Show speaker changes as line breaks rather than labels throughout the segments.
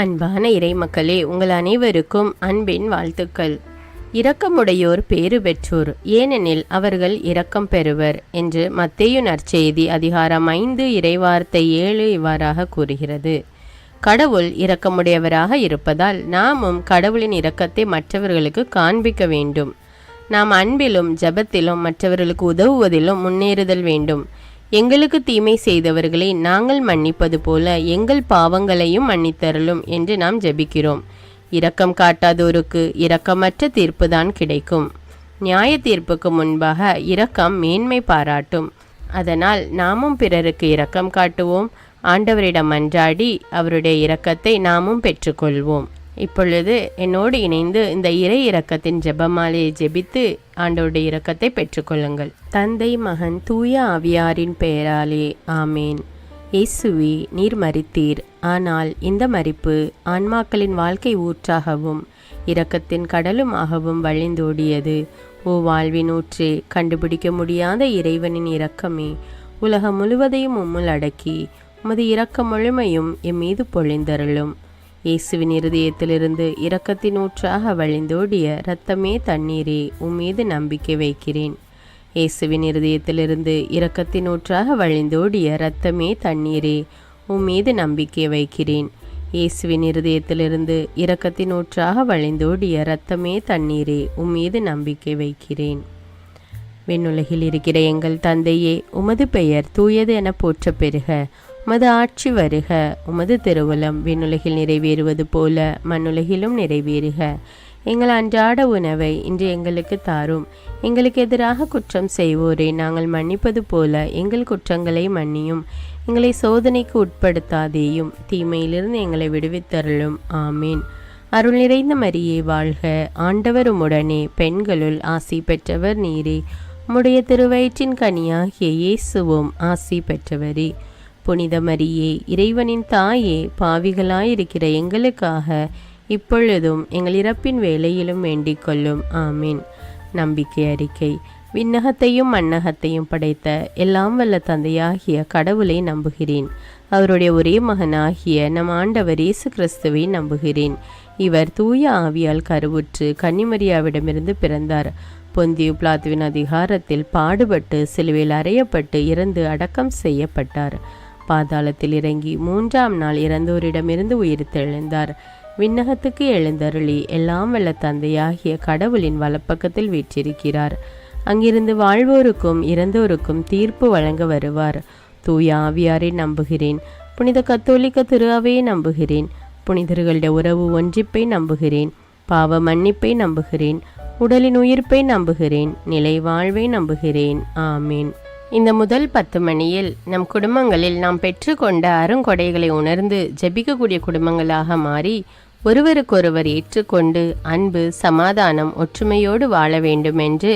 அன்பான இறைமக்களே, உங்கள் அனைவருக்கும் அன்பின் வாழ்த்துக்கள். இரக்கமுடையோர் பேறு பெற்றோர், ஏனெனில் அவர்கள் இரக்கம் பெறுவர் என்று மத்தேயு நற்செய்தி அதிகாரம் 5 இறைவார்த்தை 7 இவ்வாறாக கூறுகிறது. கடவுள் இரக்கமுடையவராக இருப்பதால் நாமும் கடவுளின் இரக்கத்தை மற்றவர்களுக்கு காண்பிக்க வேண்டும். நாம் அன்பிலும் ஜெபத்திலும் மற்றவர்களுக்கு உதவுவதிலும் முன்னேறுதல் வேண்டும். எங்களுக்கு தீமை செய்தவர்களை நாங்கள் மன்னிப்பது போல எங்கள் பாவங்களையும் மன்னித்தருளும் என்று நாம் ஜெபிக்கிறோம். இரக்கம் காட்டாதோருக்கு இரக்கமற்ற தீர்ப்புதான் கிடைக்கும். நியாய தீர்ப்புக்கு முன்பாக இரக்கம் மேன்மை பாராட்டும். அதனால் நாமும் பிறருக்கு இரக்கம் காட்டுவோம். ஆண்டவரிடம் மன்றாடி அவருடைய இரக்கத்தை நாமும் பெற்றுக்கொள்வோம். இப்பொழுது என்னோடு இணைந்து இந்த இறை இரக்கத்தின் ஜெபமாலையை ஜெபித்து ஆண்டவருடைய இரக்கத்தை பெற்றுக்கொள்ளுங்கள். தந்தை, மகன், தூய ஆவியாரின் பெயராலே ஆமேன். இயேசுவே, நீர் மரித்தீர். ஆனால் இந்த மரிப்பு ஆன்மாக்களின் வாழ்க்கை ஊற்றாகவும் இரக்கத்தின் கடலுமாகவும் வழிந்தோடியது. ஓ வாழ்வின் ஊற்றே, கண்டுபிடிக்க முடியாத இறைவனின் இரக்கமே, உலகம் முழுவதையும் உம்முள் அடக்கி உமது இரக்க முழுமையும் எம்மீது பொழிந்தருளும். இயேசுவின் இருதயத்திலிருந்து இரக்கத்தின் ஊற்றாக வழிந்தோடிய இரத்தமே தண்ணீரே, உம்மீது நம்பிக்கை வைக்கிறேன். இயேசுவின் இருதயத்திலிருந்து இரக்கத்தின் ஊற்றாக வழிந்தோடிய இரத்தமே தண்ணீரே, உம்மீது நம்பிக்கை வைக்கிறேன். இயேசுவின் இருதயத்திலிருந்து இரக்கத்தின் ஊற்றாக வழிந்தோடிய இரத்தமே தண்ணீரே, உம்மீது நம்பிக்கை வைக்கிறேன். விண்ணுலகில் இருக்கிற எங்கள் தந்தையே, உமது பெயர் தூயது என போற்ற பெறுக. உமது ஆட்சி வருக. உமது திருவுளம் விண்ணுலகில் நிறைவேறுவது போல மண்ணுலகிலும் நிறைவேறுக. எங்கள் அன்றாட உணவை இன்று எங்களுக்கு தாரும். எங்களுக்கு எதிராக குற்றம் செய்வோரை நாங்கள் மன்னிப்பது போல எங்கள் குற்றங்களை மன்னியும். எங்களை சோதனைக்கு உட்படுத்தாதேயும், தீமையிலிருந்து எங்களை விடுவித்தருளும். ஆமீன். அருள் நிறைந்த மரியே வாழ்க. ஆண்டவர் உம்முடனே, பெண்களுள் ஆசி பெற்றவர் நீரே. உம்முடைய திருவயிற்றின் கனியாகிய இயேசுவும் ஆசி பெற்றவரே. புனித மரியே, இறைவனின் தாயே, பாவிகளாயிருக்கிற எங்களுக்காக இப்பொழுதும் எங்கள் இறப்பின் வேளையிலும் வேண்டிக் கொள்ளும். ஆமீன். நம்பிக்கை அறிக்கை. விண்ணகத்தையும் மண்ணகத்தையும் படைத்த எல்லாம் வல்ல தந்தையாகிய கடவுளை நம்புகிறேன். அவருடைய ஒரே மகனாகிய நம் ஆண்டவர் இயேசு கிறிஸ்துவை நம்புகிறேன். இவர் தூய ஆவியால் கருவுற்று கன்னிமரியாவிடமிருந்து பிறந்தார். பொந்தியு பிலாத்துவின் அதிகாரத்தில் பாடுபட்டு சிலுவையில் அறையப்பட்டு இறந்து அடக்கம் செய்யப்பட்டார். பாதாளத்தில் இறங்கி 3ஆம் நாள் இறந்தோரிடமிருந்து உயிர்த்தெழுந்தார். விண்ணகத்துக்கு எழுந்தருளி எல்லாம் வல்ல தந்தையாகிய கடவுளின் வலப்பக்கத்தில் வீற்றிருக்கிறார். அங்கிருந்து வாழ்வோருக்கும் இறந்தோருக்கும் தீர்ப்பு வழங்க வருவார். தூய ஆவியாரை நம்புகிறேன். புனித கத்தோலிக்க திரு அவையை நம்புகிறேன். புனிதர்களுடைய உறவு ஒன்றிப்பை நம்புகிறேன். பாவ மன்னிப்பை நம்புகிறேன். உடலின் உயிர்ப்பை நம்புகிறேன். நிலை வாழ்வை நம்புகிறேன். ஆமீன். இந்த முதல் 10 மணியில் நம் குடும்பங்களில் நாம் பெற்றுக்கொண்ட அருங்கொடைகளை உணர்ந்து ஜெபிக்கக்கூடிய குடும்பங்களாக மாறி ஒருவருக்கொருவர் ஏற்றுக்கொண்டு அன்பு, சமாதானம், ஒற்றுமையோடு வாழ வேண்டும் என்று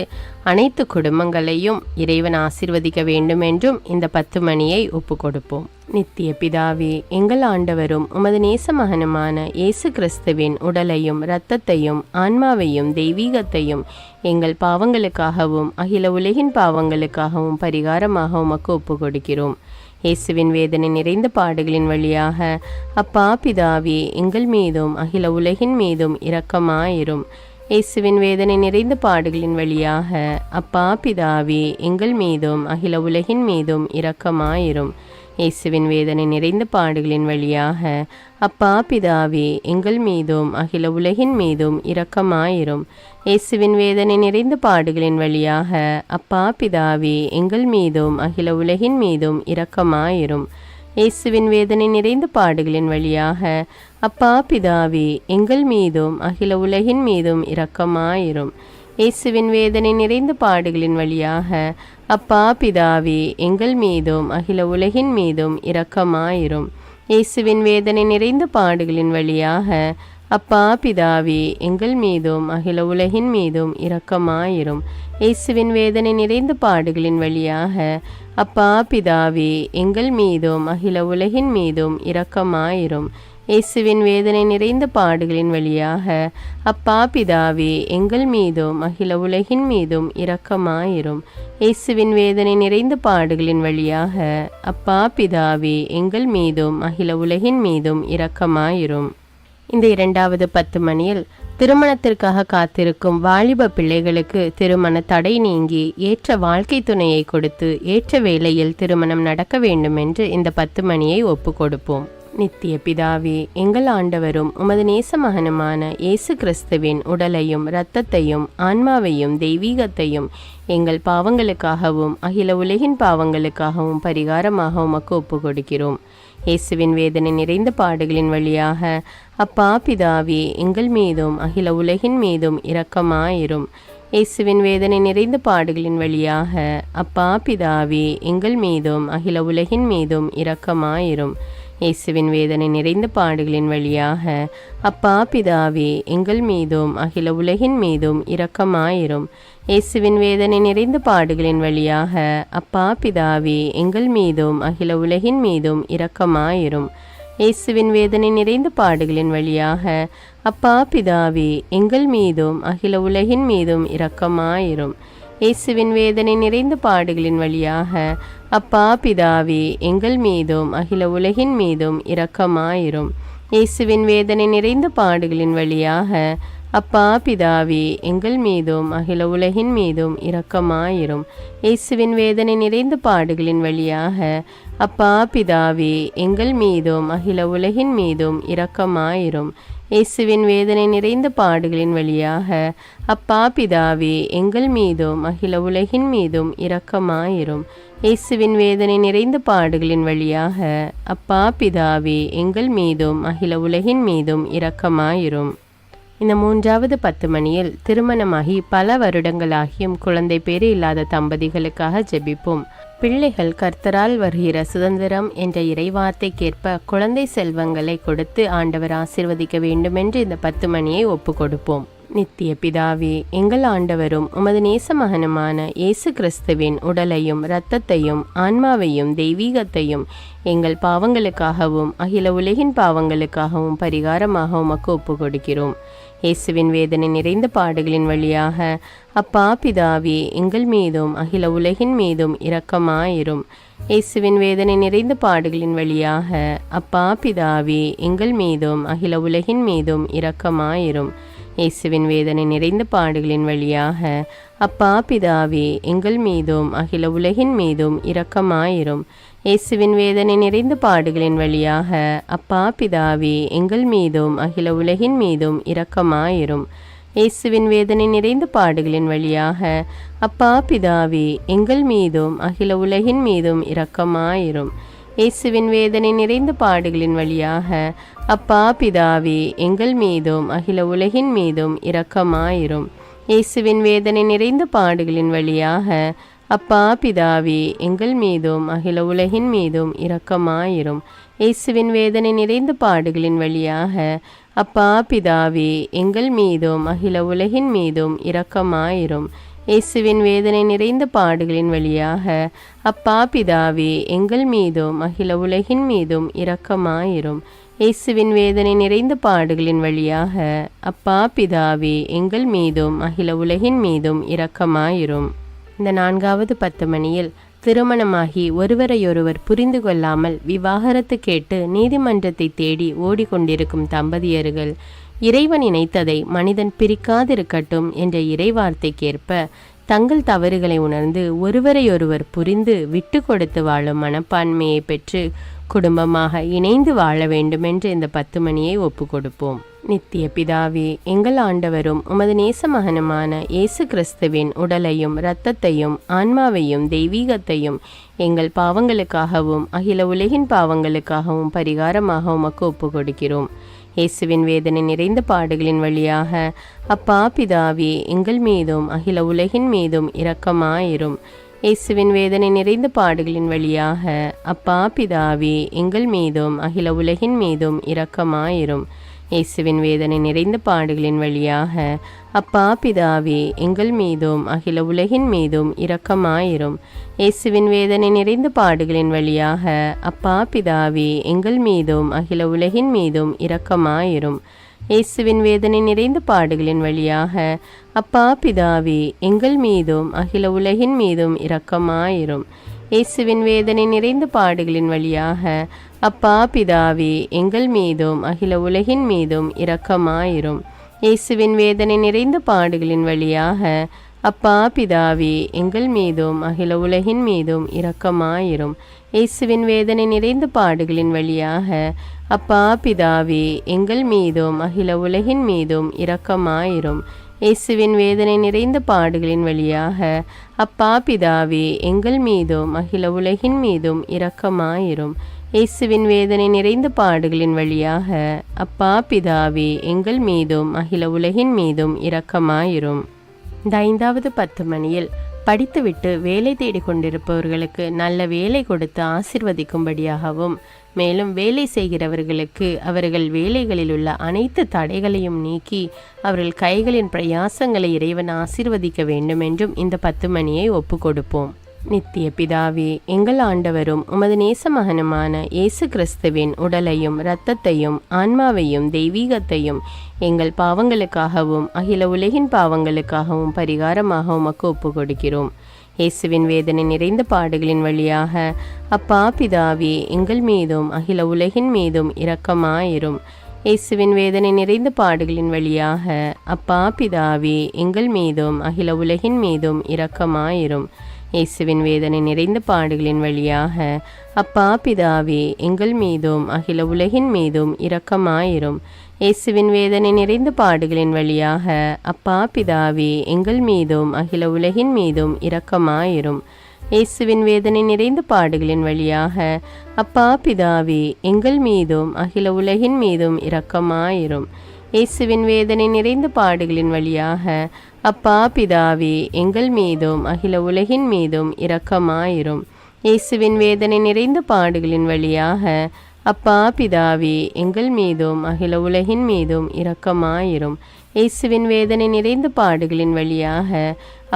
அனைத்து குடும்பங்களையும் இறைவன் ஆசீர்வதிக்க வேண்டும் என்றும் இந்த 10 மணியை ஒப்பு கொடுப்போம். நித்திய பிதாவே, எங்கள் ஆண்டவரும் உமது நேச மகனுமான இயேசு கிறிஸ்துவின் உடலையும் இரத்தத்தையும் ஆன்மாவையும் தெய்வீகத்தையும் எங்கள் பாவங்களுக்காகவும் அகில உலகின் பாவங்களுக்காகவும் பரிகாரமாக உமக்கு ஒப்பு கொடுக்கிறோம். இயேசுவின் வேதனை நிறைந்த பாடுகளின் வழியாக அப்பா பிதாவே, எங்கள் மீதும் அகில உலகின் மீதும் இரக்கமாயிரும். இயேசுவின் வேதனை நிறைந்த பாடுகளின் வழியாக அப்பா பிதாவே, எங்கள் மீதும் அகில உலகின் மீதும் இரக்கமாயிரும். இயேசுவின் வேதனை நிறைந்த பாடுகளின் வழியாக அப்பா பிதாவே, எங்கள் மீதும் அகில உலகின் மீதும் இரக்கமாயிரும். இயேசுவின் வேதனை நிறைந்த பாடுகளின் வழியாக அப்பா பிதாவே, எங்கள் மீதும் அகில உலகின் மீதும் இரக்கமாயிரும். இயேசுவின் வேதனை நிறைந்த பாடுகளின் வழியாக அப்பா பிதாவே, எங்கள் மீதும் அகில உலகின் மீதும் இரக்கமாயிரும். இயேசுவின் வேதனை நிறைந்த பாடுகளின் வழியாக அப்பா பிதாவே, எங்கள் மீதும் அகில உலகின் மீதும் இரக்கமாயிரும். இயேசுவின் வேதனை நிறைந்த பாடுகளின் வழியாக அப்பா பிதாவே, எங்கள் மீதும் அகில உலகின் மீதும் இரக்கமாயிரும். இயேசுவின் வேதனை நிறைந்த பாடுகளின் வழியாக அப்பா பிதாவே, எங்கள் மீதும் அகில உலகின் மீதும் இரக்கமாயிரும். இயேசுவின் வேதனை நிறைந்த பாடுகளின் வழியாக அப்பா பிதாவே, எங்கள் மீதும் அகில உலகின் மீதும் இரக்கமாயிரும். இயேசுவின் வேதனை நிறைந்த பாடுகளின் வழியாக அப்பா பிதாவே, எங்கள் மீதும் அகில உலகின் மீதும் இரக்கமாயிரும். இந்த 2வது 10 மணியில் திருமணத்திற்காக காத்திருக்கும் வாலிப பிள்ளைகளுக்கு திருமண தடை நீங்கி ஏற்ற வாழ்க்கை துணையை கொடுத்து ஏற்ற வேளையில் திருமணம் நடக்க வேண்டும் என்று இந்த 10 மணியை ஒப்பு கொடுப்போம். நித்திய பிதாவே, எங்கள் ஆண்டவரும் உமது நேச மகனுமான இயேசு கிறிஸ்துவின் உடலையும் இரத்தத்தையும் ஆன்மாவையும் தெய்வீகத்தையும் எங்கள் பாவங்களுக்காகவும் அகில உலகின் பாவங்களுக்காகவும் பரிகாரமாக உமக்கு ஒப்பு கொடுக்கிறோம். இயேசுவின் வேதனை நிறைந்த பாடுகளின் வழியாக அப்பா பிதாவே, எங்கள் மீதும் அகில உலகின் மீதும் இரக்கமாயிரும். இயேசுவின் வேதனை நிறைந்த பாடுகளின் வழியாக அப்பா பிதாவே, எங்கள் மீதும் அகில உலகின் மீதும் இரக்கமாயிரும். இயேசுவின் வேதனை நிறைந்த பாடுகளின் வழியாக அப்பா பிதாவே, எங்கள் மீதும் அகில உலகின் மீதும் இரக்கமாயிரும். இயேசுவின் வேதனை நிறைந்த பாடுகளின் வழியாக அப்பா பிதாவே, எங்கள் மீதும் அகில உலகின் மீதும் இரக்கமாயிரும். இயேசுவின் வேதனை நிறைந்த பாடுகளின் வழியாக அப்பா பிதாவே, எங்கள் மீதும் அகில உலகின் மீதும் இரக்கமாயிரும். இயேசுவின் வேதனை நிறைந்த பாடுகளின் வழியாக அப்பா பிதாவே, எங்கள் மீதும் அகில உலகின் மீதும் இரக்கமாயிரும். இயேசுவின் வேதனை நிறைந்த பாடுகளின் வழியாக அப்பா பிதாவே, எங்கள் மீதும் அகில உலகின் மீதும் இரக்கமாயிரும். இயேசுவின் வேதனை நிறைந்த பாடுகளின் வழியாக அப்பா பிதாவே, எங்கள் மீதும் அகில உலகின் மீதும் இரக்கமாயிரும். இயேசுவின் வேதனை நிறைந்த பாடுகளின் வழியாக அப்பா பிதாவே, எங்கள் மீதும் அகில உலகின் மீதும் இரக்கமாயிரும். இயேசுவின் வேதனை நிறைந்த பாடுகளின் வழியாக அப்பா பிதாவே, எங்கள் மீதும் அகில உலகின் மீதும் இரக்கமாயிரும். இந்த 3வது 10 மணியில் திருமணமாகி பல வருடங்களாகியும் குழந்தை பேறு இல்லாத தம்பதிகளுக்காக ஜெபிப்போம். பிள்ளைகள் கர்த்தரால் வருகிற சுதந்திரம் என்ற இறைவார்த்தைக்கேற்ப குழந்தை செல்வங்களை கொடுத்து ஆண்டவர் ஆசீர்வதிக்க வேண்டுமென்று இந்த 10 மணியை ஒப்பு கொடுப்போம். நித்திய பிதாவே, எங்கள் ஆண்டவரும் உமது நேச மகனுமான இயேசு கிறிஸ்துவின் உடலையும் இரத்தத்தையும் ஆன்மாவையும் தெய்வீகத்தையும் எங்கள் பாவங்களுக்காகவும் அகில உலகின் பாவங்களுக்காகவும் பரிகாரமாக உமக்கு ஒப்பு கொடுக்கிறோம். இயேசுவின் வேதனை நிறைந்த பாடுகளின் வழியாக அப்பா பிதாவே, எங்கள் மீதும் அகில உலகின் மீதும் இரக்கமாயிரும். இயேசுவின் வேதனை நிறைந்த பாடுகளின் வழியாக அப்பா பிதாவே, எங்கள் மீதும் அகில உலகின் மீதும் இரக்கமாயிரும். இயேசுவின் வேதனை நிறைந்த பாடுகளின் வழியாக அப்பா பிதாவே, எங்கள் மீதும் அகில உலகின் மீதும் இரக்கமாயிரும். இயேசுவின் வேதனை நிறைந்த பாடுகளின் வழியாக அப்பா பிதாவே, எங்கள் மீதும் அகில உலகின் மீதும் இரக்கமாயிரும். இயேசுவின் வேதனை நிறைந்த பாடுகளின் வழியாக அப்பா பிதாவே, எங்கள் மீதும் அகில உலகின் மீதும் இரக்கமாயிரும். இயேசுவின் வேதனை நிறைந்த பாடுகளின் வழியாக அப்பா பிதாவே, எங்கள் மீதும் அகில உலகின் மீதும் இரக்கமாயிரும். இயேசுவின் வேதனை நிறைந்த பாடுகளின் வழியாக அப்பா பிதாவே, எங்கள் மீதும் அகில உலகின் மீதும் இரக்கமாயிரும். இயேசுவின் வேதனை நிறைந்த பாடுகளின் வழியாக அப்பா பிதாவே, எங்கள் மீதும் அகில உலகின் மீதும் இரக்கமாயிரும். இயேசுவின் வேதனை நிறைந்த பாடுகளின் வழியாக அப்பா பிதாவே, எங்கள் மீதும் அகில உலகின் மீதும் இரக்கமாயிரும். இயேசுவின் வேதனை நிறைந்த பாடுகளின் வழியாக அப்பா பிதாவே, எங்கள் மீதும் அகில உலகின் மீதும் இரக்கமாயிரும். இந்த 4வது 10 மணியில் திருமணமாகி ஒருவரையொருவர் புரிந்து கொள்ளாமல் விவாகரத்து கேட்டு நீதிமன்றத்தை தேடி ஓடிக்கொண்டிருக்கும் தம்பதியர்கள் இறைவன் இணைத்ததை மனிதன் பிரிக்காதிருக்கட்டும் என்ற இறைவார்த்தைக்கேற்ப தங்கள் தவறுகளை உணர்ந்து ஒருவரையொருவர் புரிந்து விட்டு கொடுத்து வாழும் மனப்பான்மையை பெற்று குடும்பமாக இணைந்து வாழ வேண்டுமென்று இந்த 10 மணியை ஒப்பு கொடுப்போம். நித்திய பிதாவே, எங்கள் ஆண்டவரும் உமது நேச மகனுமான இயேசு கிறிஸ்துவின் உடலையும் இரத்தத்தையும் ஆன்மாவையும் தெய்வீகத்தையும் எங்கள் பாவங்களுக்காகவும் அகில உலகின் பாவங்களுக்காகவும் பரிகாரமாக உமக்கு ஒப்பு கொடுக்கிறோம். இயேசுவின் வேதனை நிறைந்த பாடுகளின் வழியாக அப்பா பிதாவே, எங்கள் மீதும் அகில உலகின் மீதும் இரக்கமாயிரும். இயேசுவின் வேதனை நிறைந்த பாடுகளின் வழியாக அப்பா பிதாவே, எங்கள் மீதும் அகில உலகின் மீதும் இரக்கமாயிரும். இயேசுவின் வேதனை நிறைந்த பாடுகளின் வழியாக அப்பா பிதாவே, எங்கள் மீதும் அகில உலகின் மீதும் இரக்கமாயிரும். இயேசுவின் வேதனை நிறைந்த பாடுகளின் வழியாக அப்பா பிதாவே, எங்கள் மீதும் அகில உலகின் மீதும் இரக்கமாயிரும். இயேசுவின் வேதனை நிறைந்த பாடுகளின் வழியாக அப்பா பிதாவே, எங்கள் மீதும் அகில உலகின் மீதும் இரக்கமாயிரும். இயேசுவின் வேதனை நிறைந்த பாடுகளின் வழியாக அப்பா பிதாவே எங்கள் மீதும் அகில உலகின் மீதும் இரக்கமாயிரும். இயேசுவின் வேதனை நிறைந்த பாடுகளின் வழியாக அப்பா பிதாவே எங்கள் மீதும் அகில உலகின் மீதும் இரக்கமாயிரும். இயேசுவின் வேதனை நிறைந்த பாடுகளின் வழியாக அப்பா பிதாவே எங்கள் மீதும் அகில உலகின் மீதும் இரக்கமாயிரும். இயேசுவின் வேதனை நிறைந்த பாடுகளின் வழியாக அப்பா பிதாவே எங்கள் மீதும் அகில உலகின் மீதும் இரக்கமாயிரும். இயேசுவின் வேதனை நிறைந்த பாடுகளின் வழியாக அப்பா பிதாவே எங்கள் மீதும் அகில உலகின் மீதும் இரக்கமாயிரும். இந்த 5வது 10 மணியில் படித்துவிட்டு வேலை தேடிக் கொண்டிருப்பவர்களுக்கு நல்ல வேலை கொடுத்து ஆசிர்வதிக்கும்படியாகவும், மேலும் வேலை செய்கிறவர்களுக்கு அவர்கள் வேலைகளில் உள்ள அனைத்து தடைகளையும் நீக்கி அவர்கள் கைகளின் பிரயாசங்களை இறைவன் ஆசிர்வதிக்க வேண்டும் என்றும் இந்த 10 மணியை ஒப்பு கொடுப்போம். நித்திய பிதாவே, எங்கள் ஆண்டவரும் உமது நேச மகனுமான இயேசு கிறிஸ்துவின் உடலையும் இரத்தத்தையும் ஆன்மாவையும் தெய்வீகத்தையும் எங்கள் பாவங்களுக்காகவும் அகில உலகின் பாவங்களுக்காகவும் பரிகாரமாக உமக்கு ஒப்பு கொடுக்கிறோம். இயேசுவின் வேதனை நிறைந்த பாடுகளின் வழியாக அப்பா பிதாவே எங்கள் மீதும் அகில உலகின் மீதும் இரக்கமாயிரும். இயேசுவின் வேதனை நிறைந்த பாடுகளின் வழியாக அப்பா பிதாவே எங்கள் மீதும் அகில உலகின் மீதும் இரக்கமாயிரும். இயேசுவின் வேதனை நிறைந்த பாடுகளின் வழியாக அப்பா பிதாவே எங்கள் மீதும் அகில உலகின் மீதும் இரக்கமாயிரும். இயேசுவின் வேதனை நிறைந்த பாடுகளின் வழியாக அப்பா பிதாவே எங்கள் மீதும் அகில உலகின் மீதும் இரக்கமாயிரும். இயேசுவின் வேதனை நிறைந்த பாடுகளின் வழியாக அப்பா பிதாவே எங்கள் மீதும் அகில உலகின் மீதும் இரக்கமாயிரும். இயேசுவின் வேதனை நிறைந்த பாடுகளின் வழியாக அப்பா பிதாவே எங்கள் மீதும் அகில உலகின் மீதும் இரக்கமாயிரும். இயேசுவின் வேதனை நிறைந்த பாடுகளின் வழியாக அப்பா பிதாவே எங்கள் மீதும் அகில உலகின் மீதும் இரக்கமாயிரும். இயேசுவின் வேதனை நிறைந்த பாடுகளின் வழியாக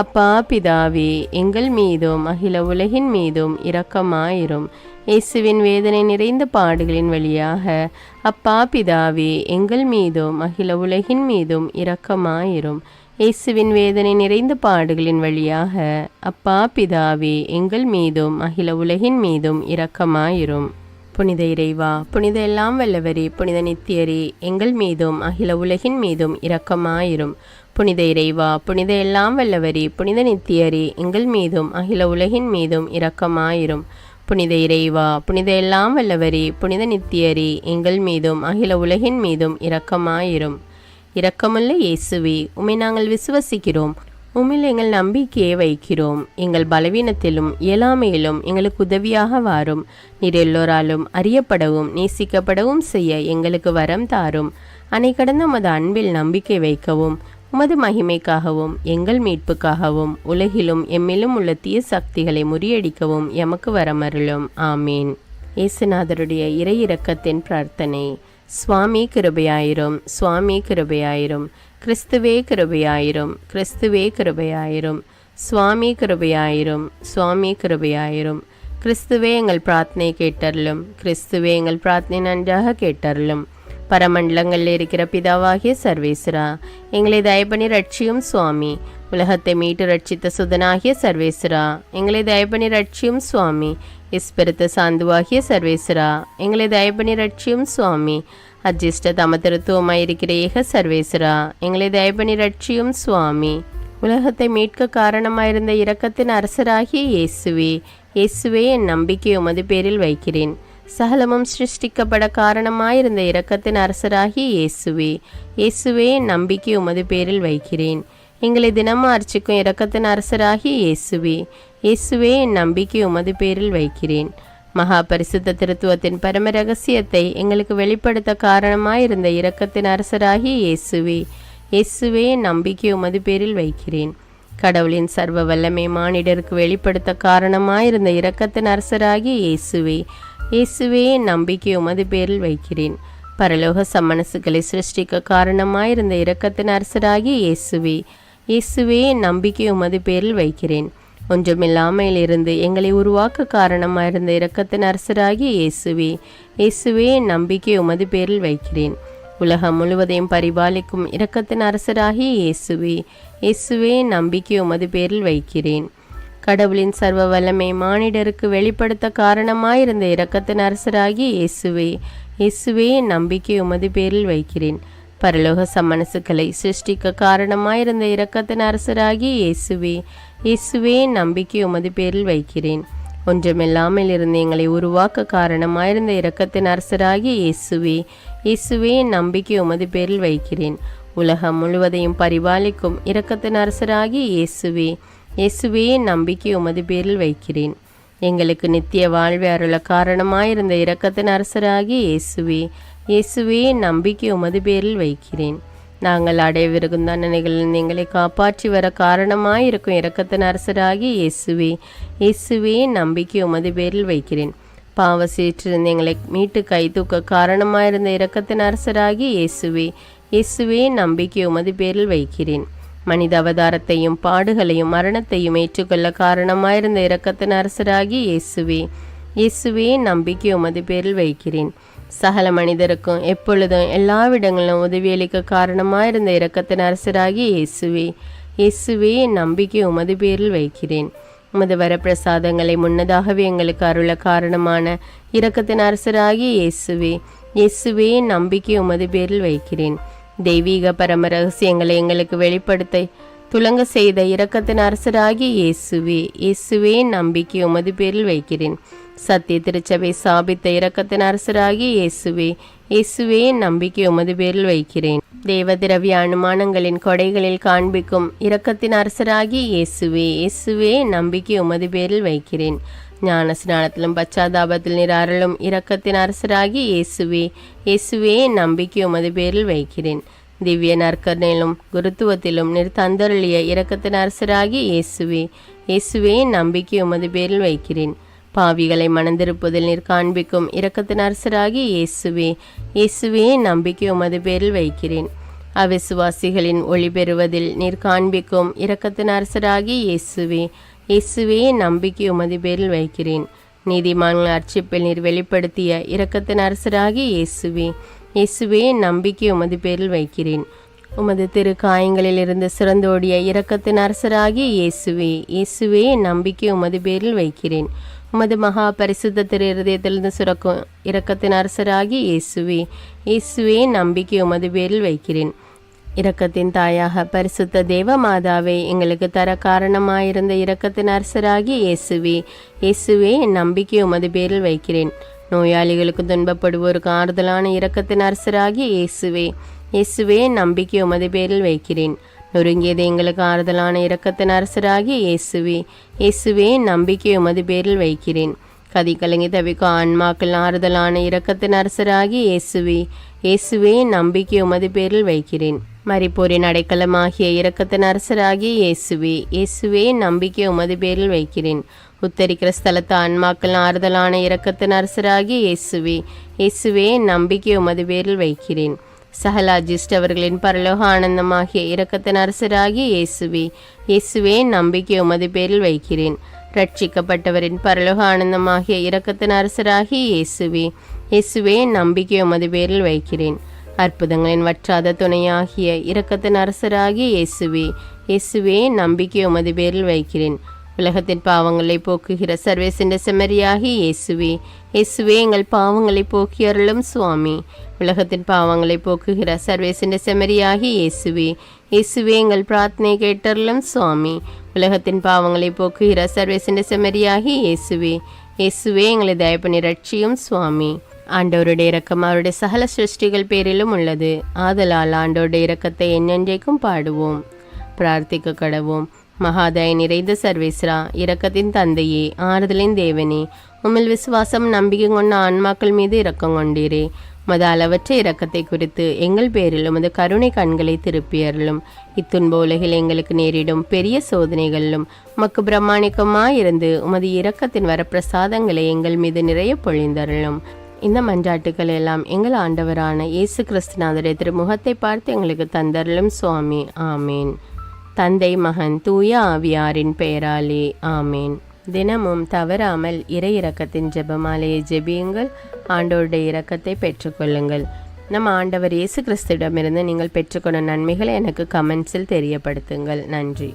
அப்பா பிதாவே எங்கள் மீதும் அகில உலகின் மீதும் இரக்கமாயிரும். இயேசுவின் வேதனை நிறைந்த பாடுகளின் வழியாக அப்பா பிதாவே எங்கள் மீதும் அகில உலகின் மீதும் இரக்கமாயிரும். இயேசுவின் வேதனை நிறைந்த பாடுகளின் வழியாக அப்பா பிதாவே எங்கள் மீதும் அகில உலகின் மீதும் இரக்கமாயிரும். புனித இறைவா, புனித எல்லாம் வல்லவரே, புனித நித்தியரே, எங்கள் மீதும் அகில உலகின் மீதும் இரக்கமாயிரும். புனித இறைவா, புனித எல்லாம் வல்லவரே, புனித நித்தியரே, எங்கள் மீதும் அகில உலகின் மீதும் இரக்கமாயிரும். புனித இறைவா, புனித எல்லாம் வல்லவரே, புனித நித்தியரே, எங்கள் மீதும் அகில உலகின் மீதும் இரக்கமாயிரும். இரக்கமுள்ள இயேசுவே, உம்மை நாங்கள் விசுவசிக்கிறோம், உம்மில் எங்கள் நம்பிக்கையை வைக்கிறோம். எங்கள் பலவீனத்திலும் இயலாமையிலும் எங்களுக்கு உதவியாக வாரும். நீர் எல்லோராலும் அறியப்படவும் நேசிக்கப்படவும் செய்ய எங்களுக்கு வரம் தாரும். அன்னை கடந்த உமது அன்பில் நம்பிக்கை வைக்கவும், உமது மகிமைக்காகவும் எங்கள் மீட்புக்காகவும் உலகிலும் எம்மிலும் உள்ள தீய சக்திகளை முறியடிக்கவும் எமக்கு வரமருளும். ஆமீன். இயேசுநாதருடைய இறை இரக்கத்தின் பிரார்த்தனை. சுவாமி கிருபையாயிரும், சுவாமி கிருபையாயிரும், கிறிஸ்துவே கிருபையாயிரும், கிறிஸ்துவே கிருபையாயிரும், சுவாமி கிருபையாயிரும், சுவாமி கிருபையாயிரும். கிறிஸ்துவே எங்கள் பிரார்த்தனை கேட்டருளும், கிறிஸ்துவே எங்கள் பிரார்த்தனை நன்றாக கேட்டருளும். பரமண்டலங்களில் இருக்கிற பிதாவாகிய சர்வேஸ்வரா, எங்களை தயபணி ரட்சியும் சுவாமி. உலகத்தை மீட்டு ரட்சித்த சுதனாகிய சர்வேஸ்வரா, எங்களை தயபணி ரட்சியும் சுவாமி. இஸ்பெருத்த சாந்துவாகிய சர்வேஸ்வரா, எங்களை தயபணி ரட்சியும் சுவாமி. அஜிஷ்ட தமத்திருத்துவமாயிருக்கிற ஏக சர்வேஸ்வரா, எங்களை தயபணி ரட்சியும் சுவாமி. உலகத்தை மீட்க காரணமாயிருந்த இரக்கத்தின் அரசராகிய இயேசுவே, இயேசுவே என் நம்பிக்கை உமது பேரில் வைக்கிறேன். சகலமும் சிருஷ்டிக்கப்பட காரணமாயிருந்த இரக்கத்தின் அரசராகிய இயேசுவே, இயேசுவே என் நம்பிக்கை உமது பேரில் வைக்கிறேன். எங்களை தினமும் அர்ச்சிக்கும் இரக்கத்தின் அரசராகிய இயேசுவே, இயேசுவே என் நம்பிக்கை உமது பேரில் வைக்கிறேன். மகா பரிசுத்த திருத்துவத்தின் பரம ரகசியத்தை எங்களுக்கு வெளிப்படுத்த காரணமாயிருந்த இரக்கத்தின் அரசராகிய இயேசுவே, இயேசுவே என் நம்பிக்கை உமது பேரில் வைக்கிறேன். கடவுளின் சர்வ வல்லமை மானிடருக்கு வெளிப்படுத்த காரணமாயிருந்த இரக்கத்தின் அரசராகிய இயேசுவே, இயேசுவே என் நம்பிக்கை உமது பேரில் வைக்கிறேன். பரலோக சம்மனசுகளை சிருஷ்டிக்க காரணமாயிருந்த இரக்கத்தின் அரசராகிய இயேசுவே, இயேசுவே என் நம்பிக்கை உமது பேரில் வைக்கிறேன். ஒன்றுமில்லாமையிலிருந்து எங்களை உருவாக்க காரணமாயிருந்த இரக்கத்தின் அரசராகிய இயேசுவே, இயேசுவே என் நம்பிக்கை உமது பேரில் வைக்கிறேன். உலகம் முழுவதையும் பரிபாலிக்கும் இரக்கத்தின் அரசராகிய இயேசுவே, இயேசுவே என் நம்பிக்கை உமது பேரில் வைக்கிறேன். கடவுளின் சர்வ வல்லமை மானிடருக்கு வெளிப்படுத்த காரணமாயிருந்த இரக்கத்தின் அரசராகிய இயேசுவே, இயேசுவே நம்பிக்கை உமது பேரில் வைக்கிறேன். பரலோக சம்மனசுக்களை சிருஷ்டிக்க காரணமாயிருந்த இரக்கத்தின் அரசராகிய இயேசுவே, இயேசுவே நம்பிக்கை உமது பேரில் வைக்கிறேன். ஒன்றுமில்லாமல் இருந்து எங்களை உருவாக்க காரணமாயிருந்த இரக்கத்தின் அரசராகிய இயேசுவே, இயேசுவே நம்பிக்கை உமது பேரில் வைக்கிறேன். உலகம் முழுவதையும் பரிபாலிக்கும் இரக்கத்தின் அரசராகிய இயேசுவே, இயேசுவே நம்பிக்கை உமது பேரில் வைக்கிறேன். எங்களுக்கு நித்திய வாழ்வை அருள காரணமாயிருந்த இரக்கத்தின் அரசராகிய இயேசுவே, இயேசுவே நம்பிக்கை உமது பேரில் வைக்கிறேன். நாங்கள் அடையவிருக்கும் தண்டனைகளில் எங்களை காப்பாற்றி வர காரணமாயிருக்கும் இரக்கத்தின் அரசராகிய இயேசுவே, இயேசுவே நம்பிக்கை உமது பேரில் வைக்கிறேன். பாவ சீற்றிருந்து எங்களை மீட்டு கை தூக்க காரணமாயிருந்த இரக்கத்தின் அரசராகிய இயேசுவே, இயேசுவே நம்பிக்கை உமது பேரில் வைக்கிறேன். மனித அவதாரத்தையும் பாடுகளையும் மரணத்தையும் ஏற்றுக்கொள்ள காரணமாயிருந்த இரக்கத்தின் அரசராகிய இயேசுவே, இயேசுவே நம்பிக்கை உமது பேரில் வைக்கிறேன். சகல மனிதருக்கும் எப்பொழுதும் எல்லாவிடங்களிலும் உதவியளிக்க காரணமாயிருந்த இரக்கத்தின் அரசராகிய இயேசுவே, இயேசுவே நம்பிக்கை உமது பேரில் வைக்கிறேன். உமது வரப்பிரசாதங்களை முன்னதாகவே எங்களுக்கு அருள காரணமான இரக்கத்தின் அரசராகிய இயேசுவே, இயேசுவே நம்பிக்கை உமது பேரில் வைக்கிறேன். தெய்வீக பரம ரகசியங்களை எங்களுக்கு வெளிப்படுத்த துலங்க செய்த இரக்கத்தின் அரசராகிய இயேசுவே, இயேசுவே நம்பிக்கை உமது பேரில் வைக்கிறேன். சத்திய திருச்சபை சாபித்த இரக்கத்தின் அரசராகிய இயேசுவே, இயேசுவே நம்பிக்கை உமது பேரில் வைக்கிறேன். தேவ திரவிய அனுமானங்களின் கொடைகளில் காண்பிக்கும் இரக்கத்தின் அரசராகிய இயேசுவே, இயேசுவே நம்பிக்கை உமது பேரில் வைக்கிறேன். ஞான ஸ்நானத்திலும் பச்சாதாபத்தில் நீர் அருளும் இரக்கத்தின் அரசராகிய இயேசுவே, இயேசுவே நம்பிக்கை உமது பேரில் வைக்கிறேன். திவ்ய நற்கருணையிலும் குருத்துவத்திலும் நீர் தந்தருளிய இரக்கத்தின் அரசராகிய இயேசுவே, இயேசுவே நம்பிக்கை உமது பேரில் வைக்கிறேன். பாவிகளை மணந்திருப்பதில் நீர் காண்பிக்கும் இரக்கத்தின் அரசராகிய இயேசுவே, இயேசுவே நம்பிக்கை உமது பேரில் வைக்கிறேன். அவிசுவாசிகளின் ஒளி பெறுவதில் நீர் காண்பிக்கும் இரக்கத்தின் அரசராகிய இயேசுவே, இயேசுவே நம்பிக்கை உமது பேரில் வைக்கிறேன். நீதிமான்கள் அர்ச்சிப்பில் நீர் வெளிப்படுத்திய இரக்கத்தின் அரசராகிய இயேசுவே, இயேசுவே நம்பிக்கை உமது பேரில் வைக்கிறேன். உமது திரு காயங்களிலிருந்து சிறந்தோடிய இரக்கத்தின் அரசராகிய இயேசுவே, இயேசுவே நம்பிக்கை உமது பேரில் வைக்கிறேன். உமது மகா பரிசுத்த திரு இருதயத்திலிருந்து சுரக்கும் இரக்கத்தின் அரசராகிய இயேசுவே, இயேசுவே நம்பிக்கை உமது பேரில் வைக்கிறேன். இரக்கத்தின் தாயாக பரிசுத்த தேவ மாதாவை எங்களுக்கு தர காரணமாயிருந்த இரக்கத்தின் அரசராகிய இயேசுவே, இயேசுவே நம்பிக்கை உமது பேரில் வைக்கிறேன். நோயாளிகளுக்கு துன்பப்படுவோருக்கு ஆறுதலான இரக்கத்தின் அரசராகிய இயேசுவே, இயேசுவே நம்பிக்கை உமது பேரில் வைக்கிறேன். நொறுங்கியது எங்களுக்கு ஆறுதலான இரக்கத்தின் அரசராகிய இயேசுவே, இயேசுவே நம்பிக்கை உமது பேரில் வைக்கிறேன். கதி கலங்கி தவிக்கும் ஆன்மாக்கள் ஆறுதலான இரக்கத்தின் அரசராகிய இயேசுவே, இயேசுவே நம்பிக்கை உமது பேரில் வைக்கிறேன். மரிப்போரின் அடைக்கலமாகிய இரக்கத்தின் அரசராகிய இயேசுவே, இயேசுவே நம்பிக்கை உமது பேரில் வைக்கிறேன். உத்தரிக்கிற ஸ்தலத்து ஆன்மாக்கள் ஆறுதலான இரக்கத்தின் அரசராகிய இயேசுவே, இயேசுவே நம்பிக்கை உமது பேரில் வைக்கிறேன். சகல அஜிஷ்டவர்களின் பரலோக ஆனந்தமாகிய இரக்கத்தின் அரசராகிய இயேசுவே, இயேசுவே நம்பிக்கை உமது பேரில் வைக்கிறேன். ரட்சிக்கப்பட்டவரின் பரலோக ஆனந்தமாகிய இரக்கத்தின் அரசராகிய இயேசுவே, இயேசுவே நம்பிக்கை உமது பேரில் வைக்கிறேன். அற்புதங்களின் வற்றாத துணையாகிய இரக்கத்தின் அரசராகிய இயேசுவே, இயேசுவே நம்பிக்கை உமது பேரில் வைக்கிறேன். உலகத்தின் பாவங்களை போக்குகிற சர்வேசின்ற செம்மறியாகிய இயேசுவே, இயேசுவே எங்கள் பாவங்களை போக்கி அருளும் சுவாமி. உலகத்தின் பாவங்களை போக்குகிற சர்வேசின்ற செம்மறியாகிய இயேசுவே, இயேசுவே எங்கள் பிரார்த்தனை கேட்டருளும் சுவாமி. உலகத்தின் பாவங்களை போக்குகிற சர்வேசின்ற செம்மறியாகிய இயேசுவே, இயேசுவே எங்களை தயப்பனி ரட்சியும் சுவாமி. ஆண்டவருடைய இரக்கம் அவருடைய சகல சிருஷ்டிகள் பேரிலும் உள்ளது. ஆதலால் ஆண்டவருடைய இரக்கத்தை என்னென்றைக்கும் பாடுவோம். பிரார்த்திக்க கடவோம். மகாதய நிறைந்த சர்வேஸ்வரா, இரக்கத்தின் தந்தையே, ஆறுதலின் தேவனே, உம்மில் விசுவாசம் நம்பிக்கை கொண்ட ஆன்மாக்கள் மீது இரக்கம் கொண்டீரே. உமது அளவற்ற இரக்கத்தை குறித்து எங்கள் பேரில் உமது கருணை கண்களை திருப்பியருளும். இத்துன்ப உலகில் எங்களுக்கு நேரிடும் பெரிய சோதனைகளிலும் உமக்கு பிரமாணிக்கமாயிருந்து உமது இரக்கத்தின் வரப்பிரசாதங்களை எங்கள் மீது நிறைய பொழிந்தருளும். இந்த மன்றாட்டுக்கள் எல்லாம் எங்கள் ஆண்டவரான இயேசு கிறிஸ்துநாதரை திருமுகத்தை பார்த்து எங்களுக்கு தந்தருளும் சுவாமி. ஆமேன். தந்தை மகன் தூய ஆவியாரின் பெயராலே ஆமேன். தினமும் தவறாமல் இறை இரக்கத்தின் ஜெபமாலையை ஜெபியுங்கள். ஆண்டவருடைய இரக்கத்தை பெற்றுக்கொள்ளுங்கள். நம் ஆண்டவர் இயேசு கிறிஸ்துவிடமிருந்து நீங்கள் பெற்றுக்கொண்ட நன்மைகளை எனக்கு கமெண்ட்ஸில் தெரியப்படுத்துங்கள். நன்றி.